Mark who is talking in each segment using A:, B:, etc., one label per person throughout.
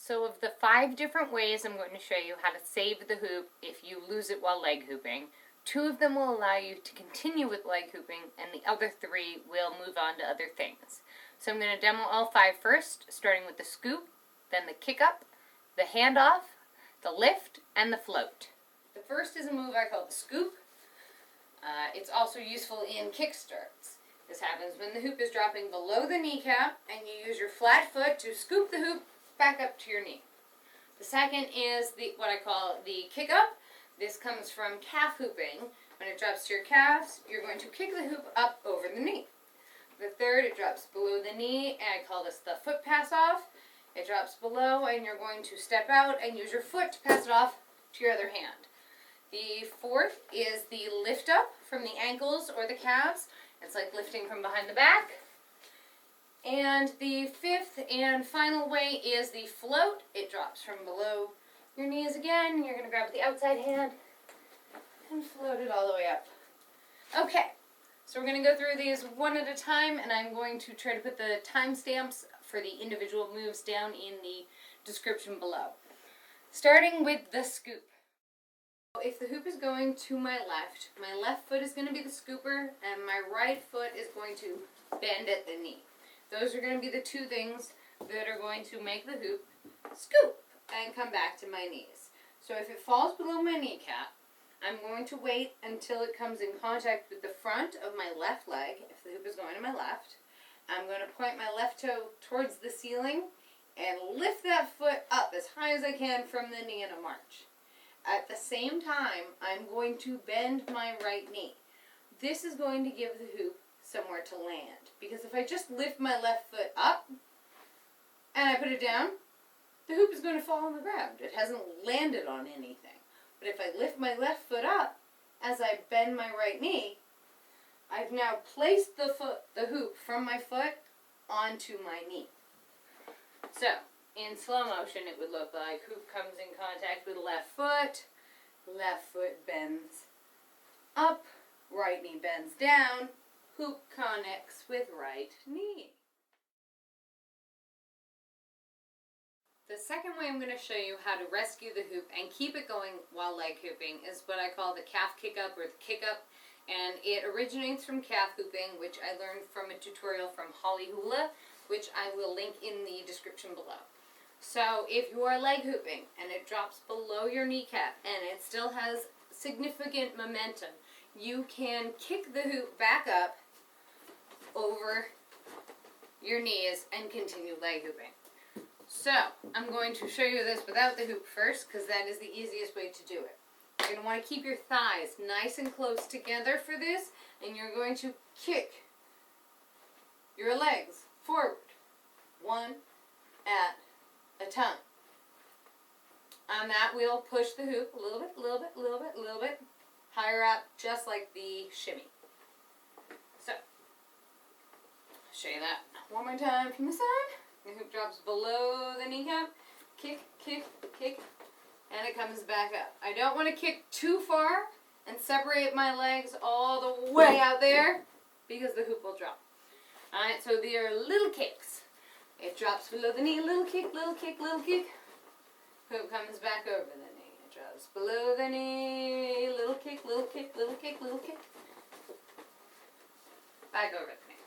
A: So of the 5 different ways I'm going to show you how to save the hoop if you lose it while leg hooping, 2 of them will allow you to continue with leg hooping, and the other 3 will move on to other things. So I'm going to demo all 5 first, starting with the scoop, then the kick up, the handoff, the lift, and the float. The first is a move I call the scoop. It's also useful in kick starts. This happens when the hoop is dropping below the kneecap and you use your flat foot to scoop the hoop back up to your knee. The second is what I call the kick up. This comes from calf hooping. When it drops to your calves, you're going to kick the hoop up over the knee. The third, it drops below the knee, and I call this the foot pass off. It drops below and you're going to step out and use your foot to pass it off to your other hand. The fourth is the lift up from the ankles or the calves. It's like lifting from behind the back. And the fifth and final way is the float. It drops from below your knees again. You're going to grab with the outside hand and float it all the way up. Okay, so we're going to go through these one at a time, and I'm going to try to put the timestamps for the individual moves down in the description below. Starting with the scoop. If the hoop is going to my left foot is going to be the scooper, and my right foot is going to bend at the knee. Those are going to be the 2 things that are going to make the hoop scoop and come back to my knees. So if it falls below my kneecap, I'm going to wait until it comes in contact with the front of my left leg, if the hoop is going to my left. I'm going to point my left toe towards the ceiling and lift that foot up as high as I can from the knee in a march. At the same time, I'm going to bend my right knee. This is going to give the hoop somewhere to land. Because if I just lift my left foot up and I put it down, the hoop is going to fall on the ground. It hasn't landed on anything. But if I lift my left foot up as I bend my right knee, I've now placed the hoop from my foot onto my knee. So, in slow motion, it would look like hoop comes in contact with left foot bends up, right knee bends down, hoop connects with right knee. The second way I'm going to show you how to rescue the hoop and keep it going while leg hooping is what I call the calf kick up or the kick up, and it originates from calf hooping, which I learned from a tutorial from Holly Hula, which I will link in the description below. So if you are leg hooping and it drops below your kneecap and it still has significant momentum, you can kick the hoop back up over your knees and continue leg hooping. So I'm going to show you this without the hoop first, because that is the easiest way to do it. You're going to want to keep your thighs nice and close together for this, and you're going to kick your legs forward, one at a time. On that, we'll push the hoop a little bit higher up, just like the shimmy. So, I'll show you that one more time from the side. The hoop drops below the kneecap, kick, kick, kick, and it comes back up. I don't want to kick too far and separate my legs all the way out there, because the hoop will drop. Alright, so they are little kicks. It drops below the knee, little kick, little kick, little kick. Hoop comes back over the knee. It drops below the knee, little kick, little kick, little kick, little kick. Back over the knee.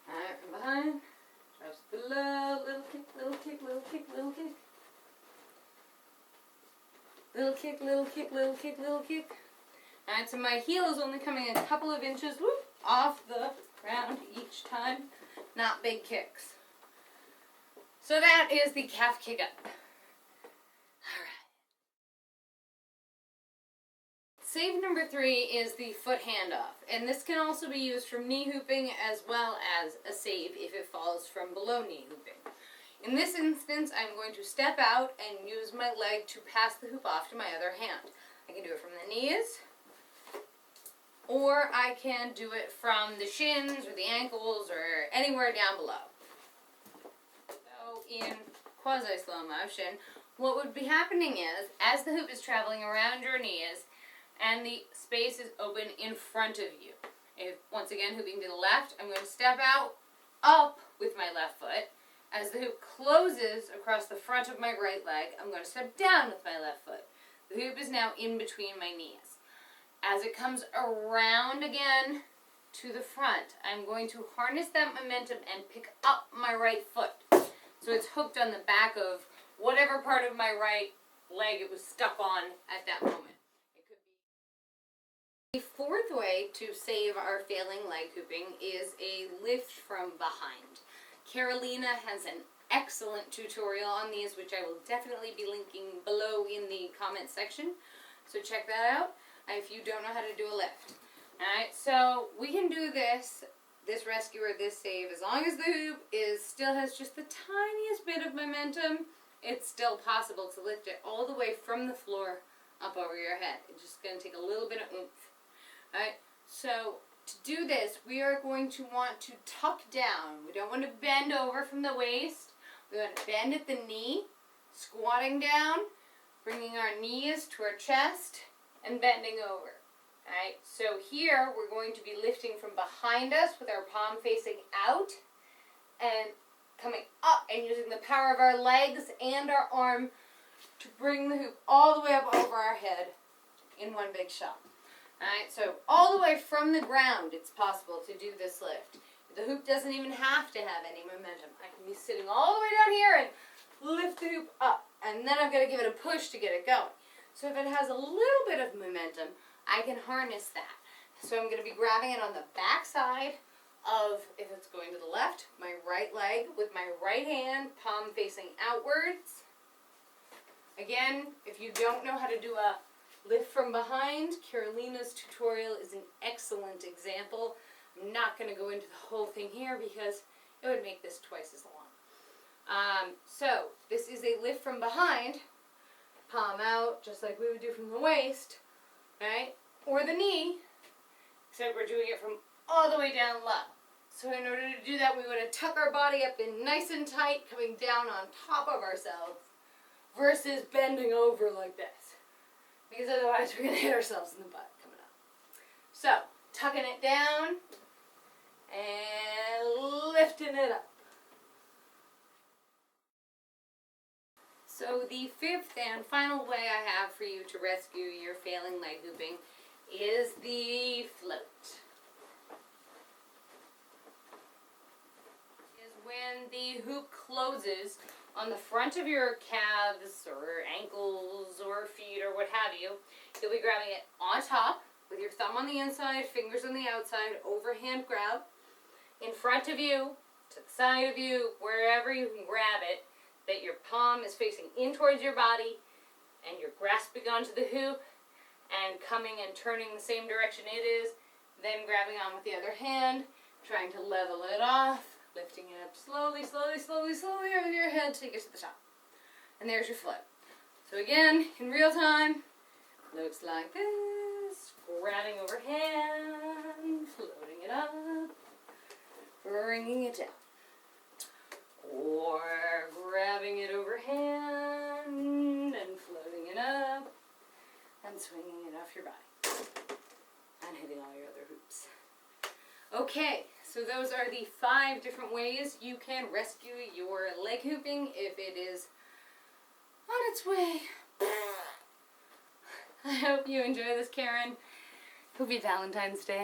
A: Alright, from behind. Drops below, little kick, little kick, little kick, little kick. Little kick, little kick, little kick, little kick. Alright, so my heel is only coming a couple of inches off the ground each time. Not big kicks. So that is the calf kick up. Alright. Save number 3 is the foot handoff, and this can also be used from knee hooping as well as a save if it falls from below knee hooping. In this instance, I'm going to step out and use my leg to pass the hoop off to my other hand. I can do it from the knees, or I can do it from the shins or the ankles or anywhere down below. So in quasi-slow motion, what would be happening is, as the hoop is traveling around your knees and the space is open in front of you, if once again hooping to the left, I'm going to step out up with my left foot, As the hoop closes across the front of my right leg, I'm going to step down with my left foot. The hoop is now in between my knees. As it comes around again to the front, I'm going to harness that momentum and pick up my right foot. So it's hooked on the back of whatever part of my right leg it was stuck on at that moment. It could be. The fourth way to save our failing leg hooping is a lift from behind. Carolina has an excellent tutorial on these, which I will definitely be linking below in the comment section. So check that out if you don't know how to do a lift. Alright, so we can do this rescue or this save, as long as the hoop still has just the tiniest bit of momentum, it's still possible to lift it all the way from the floor up over your head. It's just going to take a little bit of oomph. Alright, so to do this, we are going to want to tuck down. We don't want to bend over from the waist. We want to bend at the knee, squatting down, bringing our knees to our chest, and bending over. Alright, so here we're going to be lifting from behind us with our palm facing out and coming up and using the power of our legs and our arm to bring the hoop all the way up over our head in one big shot. Alright, so all the way from the ground it's possible to do this lift. The hoop doesn't even have to have any momentum. I can be sitting all the way down here and lift the hoop up, and then I've got to give it a push to get it going. So if it has a little bit of momentum, I can harness that. So I'm going to be grabbing it on the back side of, if it's going to the left, my right leg with my right hand, palm facing outwards. Again, if you don't know how to do a lift from behind, Carolina's tutorial is an excellent example. I'm not going to go into the whole thing here because it would make this twice as long. So this is a lift from behind, palm out, just like we would do from the waist, right? Or the knee, except we're doing it from all the way down low. So in order to do that, we want to tuck our body up in nice and tight, coming down on top of ourselves, versus bending over like this. Because otherwise we're going to hit ourselves in the butt coming up. So, tucking it down and lifting it up. So the fifth and final way I have for you to rescue your failing leg hooping is the float. Is when the hoop closes on the front of your calves or ankles or feet or what have you. You'll be grabbing it on top with your thumb on the inside, fingers on the outside, overhand grab. In front of you, to the side of you, wherever you can grab it, that your palm is facing in towards your body and you're grasping onto the hoop and coming and turning the same direction it is, then grabbing on with the other hand, trying to level it off, lifting it up slowly, slowly, slowly, slowly over your head till you get to the top. And there's your float. So again, in real time, looks like this. Grabbing overhand, floating it up, bringing it down. Or grabbing it overhand and floating it up and swinging it off your body and hitting all your other hoops. Okay, so those are the 5 different ways you can rescue your leg hooping if it is on its way. I hope you enjoy this, Karen. Happy Valentine's Day.